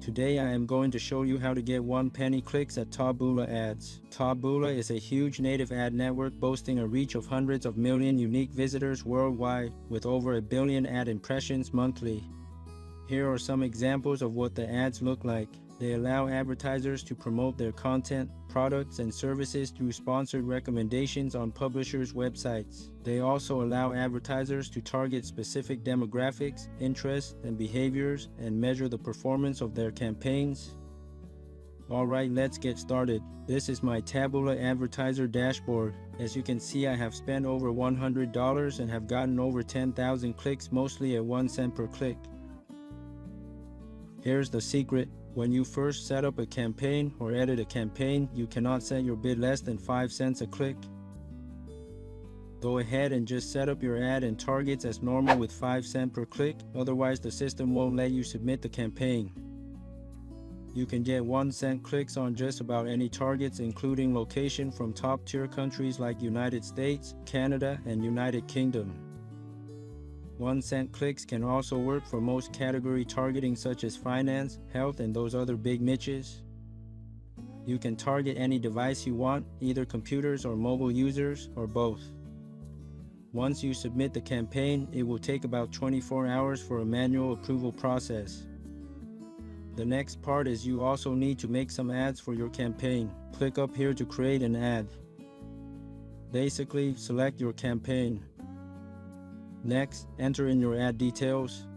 Today I am going to show you how to get 1 penny clicks at Taboola Ads. Taboola is a huge native ad network boasting a reach of hundreds of million unique visitors worldwide, with over 1 billion ad impressions monthly. Here are some examples of what the ads look like. They allow advertisers to promote their content, products, and services through sponsored recommendations on publishers' websites. They also allow advertisers to target specific demographics, interests, and behaviors and measure the performance of their campaigns. Alright, let's get started. This is my Taboola advertiser dashboard. As you can see, I have spent over $100 and have gotten over 10,000 clicks, mostly at 1 cent per click. Here's the secret. When you first set up a campaign or edit a campaign, you cannot set your bid less than 5 cents a click. Go ahead and just set up your ad and targets as normal with 5 cents per click, otherwise the system won't let you submit the campaign. You can get 1 cent clicks on just about any targets, including location from top tier countries like United States, Canada, and United Kingdom. 1 cent clicks can also work for most category targeting such as finance, health, and those other big niches. You can target any device you want, either computers or mobile users, or both. Once you submit the campaign, it will take about 24 hours for a manual approval process. The next part is you also need to make some ads for your campaign. Click up here to create an ad. Basically, select your campaign. Next, enter in your ad details.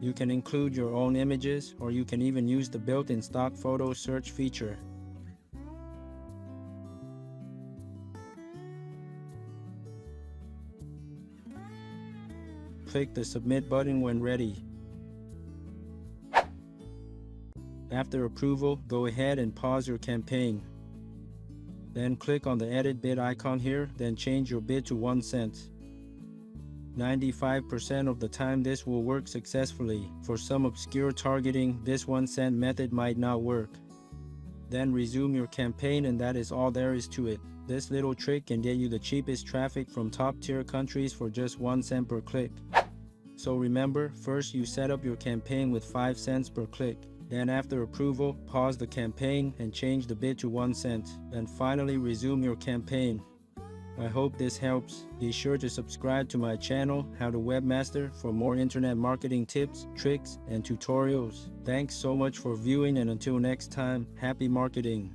You can include your own images, or you can even use the built-in stock photo search feature. Click the submit button when ready. After approval, go ahead and pause your campaign. Then click on the edit bid icon here, then change your bid to 1 cent. 95% of the time this will work successfully. For some obscure targeting, this 1 cent method might not work. Then resume your campaign, and that is all there is to it. This little trick can get you the cheapest traffic from top tier countries for just 1 cent per click. So remember, first you set up your campaign with 5 cents per click. Then after approval, pause the campaign and change the bid to 1 cent. Then finally resume your campaign. I hope this helps. Be sure to subscribe to my channel, How to Webmaster, for more internet marketing tips, tricks, and tutorials. Thanks so much for viewing, and until next time, happy marketing.